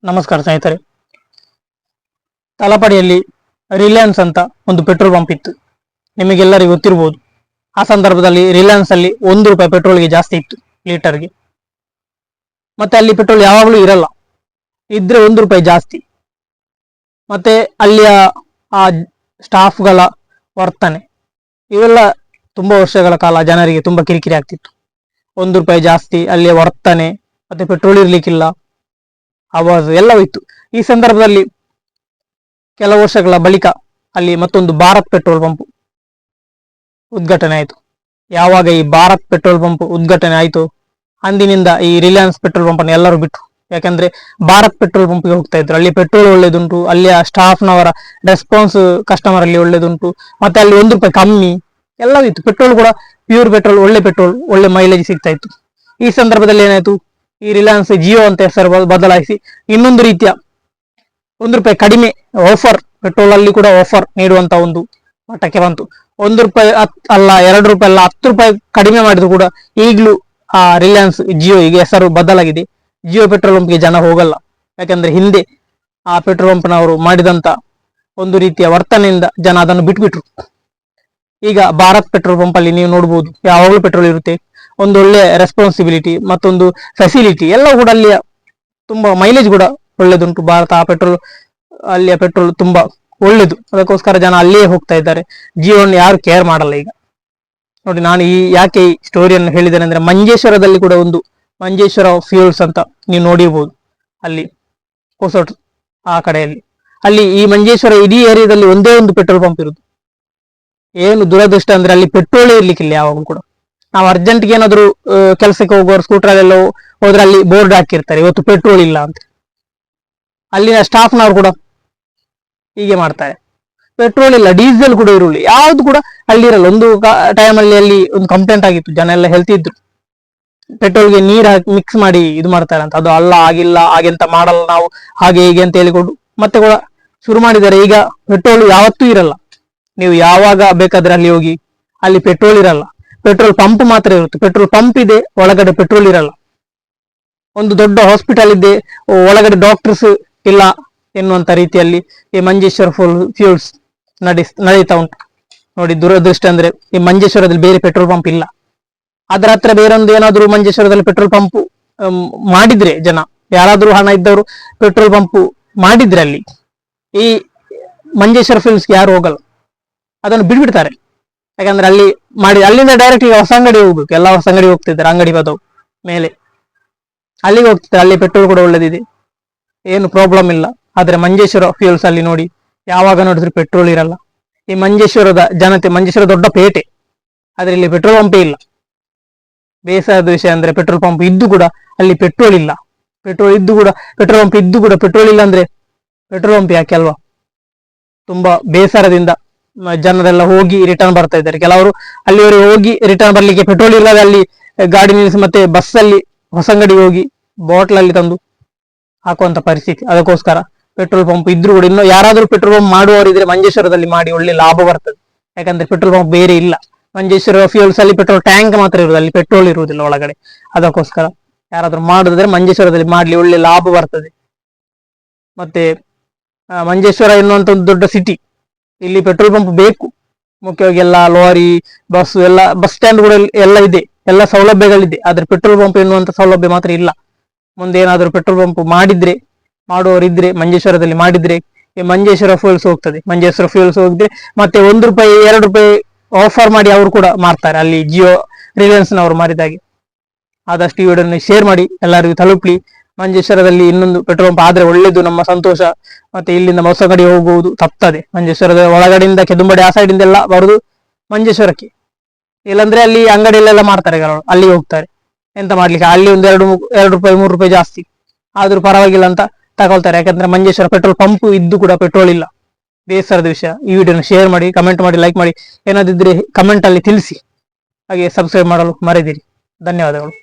ನಮಸ್ಕಾರ ಸ್ನೇಹಿತರೆ. ತಲಪಡಿಯಲ್ಲಿ ರಿಲಯನ್ಸ್ ಅಂತ ಒಂದು ಪೆಟ್ರೋಲ್ ಪಂಪ್ ಇತ್ತು, ನಿಮಗೆಲ್ಲರಿಗೂ ಗೊತ್ತಿರಬಹುದು. ಆ ಸಂದರ್ಭದಲ್ಲಿ ರಿಲಯನ್ಸ್ ಅಲ್ಲಿ ₹1 ಪೆಟ್ರೋಲ್ಗೆ ಜಾಸ್ತಿ ಇತ್ತು ಲೀಟರ್ಗೆ. ಮತ್ತೆ ಅಲ್ಲಿ ಪೆಟ್ರೋಲ್ ಯಾವಾಗಲೂ ಇರಲ್ಲ, ಇದ್ರೆ ₹1 ಜಾಸ್ತಿ. ಮತ್ತೆ ಅಲ್ಲಿಯ ಆ ಸ್ಟಾಫ್ಗಳ ವರ್ತನೆ ಇವೆಲ್ಲ ತುಂಬಾ ವರ್ಷಗಳ ಕಾಲ ಜನರಿಗೆ ತುಂಬಾ ಕಿರಿಕಿರಿ ಆಗ್ತಿತ್ತು. ₹1 ಜಾಸ್ತಿ, ಅಲ್ಲಿಯ ವರ್ತನೆ, ಮತ್ತೆ ಪೆಟ್ರೋಲ್ ಇರ್ಲಿಕ್ಕಿಲ್ಲ, ಆವಾಜ್ ಎಲ್ಲವೂ ಇತ್ತು. ಈ ಸಂದರ್ಭದಲ್ಲಿ ಕೆಲವು ವರ್ಷಗಳ ಬಳಿಕ ಅಲ್ಲಿ ಮತ್ತೊಂದು ಭಾರತ್ ಪೆಟ್ರೋಲ್ ಪಂಪ್ ಉದ್ಘಾಟನೆ ಆಯಿತು. ಯಾವಾಗ ಈ ಭಾರತ್ ಪೆಟ್ರೋಲ್ ಪಂಪ್ ಉದ್ಘಾಟನೆ ಆಯಿತು, ಅಂದಿನಿಂದ ಈ ರಿಲಯನ್ಸ್ ಪೆಟ್ರೋಲ್ ಪಂಪ್ ಅನ್ನು ಎಲ್ಲರೂ ಬಿಟ್ಟರು. ಯಾಕಂದ್ರೆ ಭಾರತ್ ಪೆಟ್ರೋಲ್ ಪಂಪ್ಗೆ ಹೋಗ್ತಾ ಇದ್ರು. ಅಲ್ಲಿ ಪೆಟ್ರೋಲ್ ಒಳ್ಳೇದುಂಟು, ಅಲ್ಲಿಯ ಸ್ಟಾಫ್ನವರ ರೆಸ್ಪಾನ್ಸ್ ಕಸ್ಟಮರ್ ಅಲ್ಲಿ ಒಳ್ಳೇದುಂಟು, ಮತ್ತೆ ಅಲ್ಲಿ ₹1 ಕಮ್ಮಿ ಎಲ್ಲವೂ ಇತ್ತು. ಪೆಟ್ರೋಲ್ ಕೂಡ ಪ್ಯೂರ್ ಪೆಟ್ರೋಲ್, ಒಳ್ಳೆ ಪೆಟ್ರೋಲ್, ಒಳ್ಳೆ ಮೈಲೇಜ್ ಸಿಗ್ತಾ ಇತ್ತು. ಈ ಸಂದರ್ಭದಲ್ಲಿ ಏನಾಯ್ತು, ಈ ರಿಲಯನ್ಸ್ ಜಿಯೋ ಅಂತ ಹೆಸರು ಬದಲಾಯಿಸಿ ಇನ್ನೊಂದು ರೀತಿಯ ₹1 ಕಡಿಮೆ ಆಫರ್, ಪೆಟ್ರೋಲ್ ಅಲ್ಲಿ ಕೂಡ ಆಫರ್ ನೀಡುವಂತ ಒಂದು ಮಟ್ಟಕ್ಕೆ ಬಂತು. ₹1 ಅಲ್ಲ, ₹2 ಅಲ್ಲ, ₹10 ಕಡಿಮೆ ಮಾಡಿದ್ರು ಕೂಡ ಈಗಲೂ ಆ ರಿಲಯನ್ಸ್ ಜಿಯೋ ಈಗ ಹೆಸರು ಬದಲಾಗಿದೆ. ಜಿಯೋ ಪೆಟ್ರೋಲ್ ಪಂಪ್ಗೆ ಜನ ಹೋಗಲ್ಲ. ಯಾಕಂದ್ರೆ ಹಿಂದೆ ಆ ಪೆಟ್ರೋಲ್ ಪಂಪ್ನವರು ಮಾಡಿದಂತ ಒಂದು ರೀತಿಯ ವರ್ತನೆಯಿಂದ ಜನ ಅದನ್ನು ಬಿಟ್ಬಿಟ್ರು. ಈಗ ಭಾರತ್ ಪೆಟ್ರೋಲ್ ಪಂಪ್ ಅಲ್ಲಿ ನೀವು ನೋಡಬಹುದು, ಯಾವಾಗಲೂ ಪೆಟ್ರೋಲ್ ಇರುತ್ತೆ, ಒಂದು ಒಳ್ಳೆ ರೆಸ್ಪಾನ್ಸಿಬಿಲಿಟಿ, ಮತ್ತೊಂದು ಫೆಸಿಲಿಟಿ ಎಲ್ಲ ಕೂಡ ಅಲ್ಲಿಯ ತುಂಬಾ ಮೈಲೇಜ್ ಕೂಡ ಒಳ್ಳೇದುಂಟು. ಭಾರತ ಆ ಪೆಟ್ರೋಲ್, ಅಲ್ಲಿಯ ಪೆಟ್ರೋಲ್ ತುಂಬಾ ಒಳ್ಳೇದು, ಅದಕ್ಕೋಸ್ಕರ ಜನ ಅಲ್ಲಿಯೇ ಹೋಗ್ತಾ ಇದ್ದಾರೆ. ಜಿಯೋವನ್ನು ಯಾರು ಕೇರ್ ಮಾಡಲ್ಲ ಈಗ. ನೋಡಿ, ನಾನು ಯಾಕೆ ಈ ಸ್ಟೋರಿಯನ್ನು ಹೇಳಿದ್ದೇನೆ ಅಂದ್ರೆ, ಮಂಜೇಶ್ವರದಲ್ಲಿ ಕೂಡ ಒಂದು ಮಂಜೇಶ್ವರ ಫ್ಯೂಲ್ಸ್ ಅಂತ ನೀವು ನೋಡಿರ್ಬೋದು, ಅಲ್ಲಿ ಹೊಸಟ್ ಆ ಕಡೆಯಲ್ಲಿ. ಅಲ್ಲಿ ಈ ಮಂಜೇಶ್ವರ ಇಡೀ ಏರಿಯಾದಲ್ಲಿ ಒಂದೇ ಒಂದು ಪೆಟ್ರೋಲ್ ಪಂಪ್ ಇರುದು. ಏನು ದುರದೃಷ್ಟ ಅಂದ್ರೆ ಅಲ್ಲಿ ಪೆಟ್ರೋಲ್ ಇರ್ಲಿಕ್ಕಿಲ್ಲ ಯಾವಾಗಲೂ ಕೂಡ. ನಾವು ಅರ್ಜೆಂಟ್ಗೆ ಏನಾದ್ರು ಕೆಲಸಕ್ಕೆ ಹೋಗುವವರು ಸ್ಕೂಟರ್ ಹೋದ್ರೆ ಅಲ್ಲಿ ಬೋರ್ಡ್ ಹಾಕಿರ್ತಾರೆ, ಇವತ್ತು ಪೆಟ್ರೋಲ್ ಇಲ್ಲ ಅಂತ. ಅಲ್ಲಿನ ಸ್ಟಾಫ್ನವರು ಕೂಡ ಹೀಗೆ ಮಾಡ್ತಾರೆ, ಪೆಟ್ರೋಲ್ ಇಲ್ಲ, ಡೀಸೆಲ್ ಕೂಡ ಇರುವುದಿಲ್ಲ, ಯಾವ್ದು ಕೂಡ ಅಲ್ಲಿ ಇರಲ್ಲ. ಒಂದು ಟೈಮಲ್ಲಿ ಅಲ್ಲಿ ಒಂದು ಕಂಪ್ಲೇಂಟ್ ಆಗಿತ್ತು, ಜನ ಎಲ್ಲ ಹೇಳ್ತಿದ್ರು ಪೆಟ್ರೋಲ್ಗೆ ನೀರು ಹಾಕಿ ಮಿಕ್ಸ್ ಮಾಡಿ ಇದು ಮಾಡ್ತಾರೆ ಅಂತ. ಅದು ಅಲ್ಲ, ಆಗಿಲ್ಲ, ಹಾಗೆಂತ ಮಾಡಲ್ಲ ನಾವು, ಹಾಗೆ ಹೀಗೆ ಅಂತ ಹೇಳಿಕೊಂಡು ಮತ್ತೆ ಕೂಡ ಶುರು ಮಾಡಿದ್ದಾರೆ. ಈಗ ಪೆಟ್ರೋಲ್ ಯಾವತ್ತೂ ಇರಲ್ಲ, ನೀವು ಯಾವಾಗ ಬೇಕಾದ್ರೆ ಅಲ್ಲಿ ಹೋಗಿ, ಅಲ್ಲಿ ಪೆಟ್ರೋಲ್ ಇರಲ್ಲ. ಪೆಟ್ರೋಲ್ ಪಂಪ್ ಮಾತ್ರ ಇರುತ್ತೆ. ಪೆಟ್ರೋಲ್ ಪಂಪ್ ಇದೆ, ಒಳಗಡೆ ಪೆಟ್ರೋಲ್ ಇರಲ್ಲ. ಒಂದು ದೊಡ್ಡ ಹಾಸ್ಪಿಟಲ್ ಇದೆ, ಒಳಗಡೆ ಡಾಕ್ಟರ್ಸ್ ಇಲ್ಲ ಎನ್ನುವಂತ ರೀತಿಯಲ್ಲಿ ಈ ಮಂಜೇಶ್ವರ ಫ್ಯೂಲ್ಸ್ ನಡೀತಾ ಉಂಟು. ನೋಡಿ, ದುರದೃಷ್ಟ ಅಂದ್ರೆ ಈ ಮಂಜೇಶ್ವರದಲ್ಲಿ ಬೇರೆ ಪೆಟ್ರೋಲ್ ಪಂಪ್ ಇಲ್ಲ. ಅದರ ಹತ್ರ ಬೇರೊಂದು ಏನಾದ್ರು ಮಂಜೇಶ್ವರದಲ್ಲಿ ಪೆಟ್ರೋಲ್ ಪಂಪ್ ಮಾಡಿದ್ರೆ, ಜನ ಯಾರಾದ್ರೂ ಹಣ ಇದ್ದವರು ಪೆಟ್ರೋಲ್ ಪಂಪ್ ಮಾಡಿದ್ರೆ ಅಲ್ಲಿ, ಈ ಮಂಜೇಶ್ವರ ಫ್ಯೂಲ್ಸ್ಗೆ ಯಾರು ಹೋಗಲ್ಲ, ಅದನ್ನು ಬಿಡ್ಬಿಡ್ತಾರೆ. ಯಾಕಂದ್ರೆ ಅಲ್ಲಿ ಮಾಡಿ ಅಲ್ಲಿಂದ ಡೈರೆಕ್ಟ್ ಈಗ ಹೊಸ ಅಂಗಡಿ ಹೋಗ್ಬೇಕು, ಎಲ್ಲ ಹೊಸ ಅಂಗಡಿ ಹೋಗ್ತಿದ್ದಾರೆ, ಅಂಗಡಿ ಬದವು ಮೇಲೆ ಅಲ್ಲಿಗೆ ಹೋಗ್ತಿದ್ದಾರೆ. ಅಲ್ಲಿ ಪೆಟ್ರೋಲ್ ಕೂಡ ಒಳ್ಳೇದಿದೆ, ಏನು ಪ್ರಾಬ್ಲಮ್ ಇಲ್ಲ. ಆದ್ರೆ ಮಂಜೇಶ್ವರ ಫ್ಯೂಲ್ಸ್ ಅಲ್ಲಿ ನೋಡಿ, ಯಾವಾಗ ನೋಡಿದ್ರು ಪೆಟ್ರೋಲ್ ಇರಲ್ಲ. ಈ ಮಂಜೇಶ್ವರದ ಜನತೆ, ಮಂಜೇಶ್ವರ ದೊಡ್ಡ ಪೇಟೆ, ಆದ್ರೆ ಇಲ್ಲಿ ಪೆಟ್ರೋಲ್ ಪಂಪೇ ಇಲ್ಲ. ಬೇಸರದ ವಿಷಯ ಅಂದ್ರೆ ಪೆಟ್ರೋಲ್ ಪಂಪ್ ಇದ್ದು ಕೂಡ ಅಲ್ಲಿ ಪೆಟ್ರೋಲ್ ಇಲ್ಲ. ಪೆಟ್ರೋಲ್ ಪಂಪ್ ಇದ್ದು ಕೂಡ ಪೆಟ್ರೋಲ್ ಇಲ್ಲ ಅಂದ್ರೆ ಪೆಟ್ರೋಲ್ ಪಂಪ್ ಯಾಕೆ ಅಲ್ವಾ? ತುಂಬಾ ಬೇಸರದಿಂದ ಜನರೆಲ್ಲ ಹೋಗಿ ರಿಟರ್ನ್ ಬರ್ತಾ ಇದ್ದಾರೆ. ಕೆಲವರು ಅಲ್ಲಿವರೆಗೆ ಹೋಗಿ ರಿಟರ್ನ್ ಬರ್ಲಿಕ್ಕೆ ಪೆಟ್ರೋಲ್ ಇಲ್ಲದೆ ಅಲ್ಲಿ ಗಾಡಿ ನಿಲ್ಲಿಸಿ ಮತ್ತೆ ಬಸ್ ಅಲ್ಲಿ ಹೊಸಂಗಡಿಗೆ ಹೋಗಿ ಬಾಟ್ಲ್ ಅಲ್ಲಿ ತಂದು ಹಾಕುವಂತ ಪರಿಸ್ಥಿತಿ. ಅದಕ್ಕೋಸ್ಕರ ಪೆಟ್ರೋಲ್ ಪಂಪ್ ಇದ್ರೂ ಕೂಡ ಇನ್ನು ಯಾರಾದ್ರೂ ಪೆಟ್ರೋಲ್ ಪಂಪ್ ಮಾಡುವವರಿದ್ರೆ ಮಂಜೇಶ್ವರದಲ್ಲಿ ಮಾಡಿ, ಒಳ್ಳೆ ಲಾಭ ಬರ್ತದೆ. ಯಾಕಂದ್ರೆ ಪೆಟ್ರೋಲ್ ಪಂಪ್ ಬೇರೆ ಇಲ್ಲ. ಮಂಜೇಶ್ವರ ಫ್ಯೂಲ್ಸ್ ಅಲ್ಲಿ ಪೆಟ್ರೋಲ್ ಟ್ಯಾಂಕ್ ಮಾತ್ರ ಇರುವುದು, ಅಲ್ಲಿ ಪೆಟ್ರೋಲ್ ಇರುವುದಿಲ್ಲ ಒಳಗಡೆ. ಅದಕ್ಕೋಸ್ಕರ ಯಾರಾದ್ರೂ ಮಾಡುದಾದ್ರೆ ಮಂಜೇಶ್ವರದಲ್ಲಿ ಮಾಡ್ಲಿ, ಒಳ್ಳೆ ಲಾಭ ಬರ್ತದೆ. ಮತ್ತೆ ಮಂಜೇಶ್ವರ ಎನ್ನುವಂತ ಒಂದು ದೊಡ್ಡ ಸಿಟಿ, ಇಲ್ಲಿ ಪೆಟ್ರೋಲ್ ಪಂಪ್ ಬೇಕು ಮುಖ್ಯವಾಗಿ. ಎಲ್ಲ ಲಾರಿ, ಬಸ್ ಎಲ್ಲ, ಬಸ್ ಸ್ಟ್ಯಾಂಡ್ ಕೂಡ ಎಲ್ಲ ಇದೆ, ಎಲ್ಲ ಸೌಲಭ್ಯಗಳಿದೆ. ಆದ್ರೆ ಪೆಟ್ರೋಲ್ ಪಂಪ್ ಎನ್ನುವಂತ ಸೌಲಭ್ಯ ಮಾತ್ರ ಇಲ್ಲ. ಮುಂದೆ ಏನಾದ್ರು ಪೆಟ್ರೋಲ್ ಪಂಪ್ ಮಾಡಿದ್ರೆ, ಮಾಡುವವರಿದ್ರೆ ಮಂಜೇಶ್ವರದಲ್ಲಿ ಮಾಡಿದ್ರೆ ಈ ಮಂಜೇಶ್ವರ ಫ್ಯೂಲ್ಸ್ ಹೋಗ್ತದೆ. ಮಂಜೇಶ್ವರ ಫ್ಯೂಲ್ಸ್ ಹೋಗಿದ್ರೆ ಮತ್ತೆ ₹1 ₹2 ಆಫರ್ ಮಾಡಿ ಅವರು ಕೂಡ ಮಾರ್ತಾರೆ, ಅಲ್ಲಿ ಜಿಯೋ ರಿಲಯನ್ಸ್ ನವರು ಮಾರಿದಾಗೆ. ಆದಷ್ಟು ಈ ವಿಡಿಯೋನ ಶೇರ್ ಮಾಡಿ, ಎಲ್ಲರಿಗೂ ತಲುಪಲಿ. ಮಂಜೇಶ್ವರದಲ್ಲಿ ಇನ್ನೊಂದು ಪೆಟ್ರೋಲ್ ಪಂಪ್ ಆದ್ರೆ ಒಳ್ಳೇದು, ನಮ್ಮ ಸಂತೋಷ. ಮತ್ತೆ ಇಲ್ಲಿಂದ ಹೊಸಗಡಿ ಹೋಗುವುದು ತಪ್ತದೆ. ಮಂಜೇಶ್ವರದ ಒಳಗಡೆಯಿಂದ ಕೆದುಂಬಡಿ ಆ ಸೈಡ್ ಇಂದ ಎಲ್ಲ ಬರುದು ಮಂಜೇಶ್ವರಕ್ಕೆ. ಇಲ್ಲಾಂದ್ರೆ ಅಲ್ಲಿ ಅಂಗಡಿಯಲ್ಲೆಲ್ಲ ಮಾಡ್ತಾರೆ, ಅಲ್ಲಿ ಹೋಗ್ತಾರೆ. ಎಂತ ಮಾಡ್ಲಿಕ್ಕೆ, ಅಲ್ಲಿ ಒಂದು ₹2 ₹3 ಜಾಸ್ತಿ ಆದ್ರೂ ಪರವಾಗಿಲ್ಲ ಅಂತ ತಗೊಳ್ತಾರೆ. ಯಾಕಂದ್ರೆ ಮಂಜೇಶ್ವರ ಪೆಟ್ರೋಲ್ ಪಂಪ್ ಇದ್ದು ಕೂಡ ಪೆಟ್ರೋಲ್ ಇಲ್ಲ. ಬೇಸರದ ವಿಷಯ. ಈ ವಿಡಿಯೋನ ಶೇರ್ ಮಾಡಿ, ಕಮೆಂಟ್ ಮಾಡಿ, ಲೈಕ್ ಮಾಡಿ, ಏನಾದಿದ್ರೆ ಕಮೆಂಟ್ ಅಲ್ಲಿ ತಿಳಿಸಿ. ಹಾಗೆ ಸಬ್ಸ್ಕ್ರೈಬ್ ಮಾಡಲು ಮರೆದಿರಿ. ಧನ್ಯವಾದಗಳು.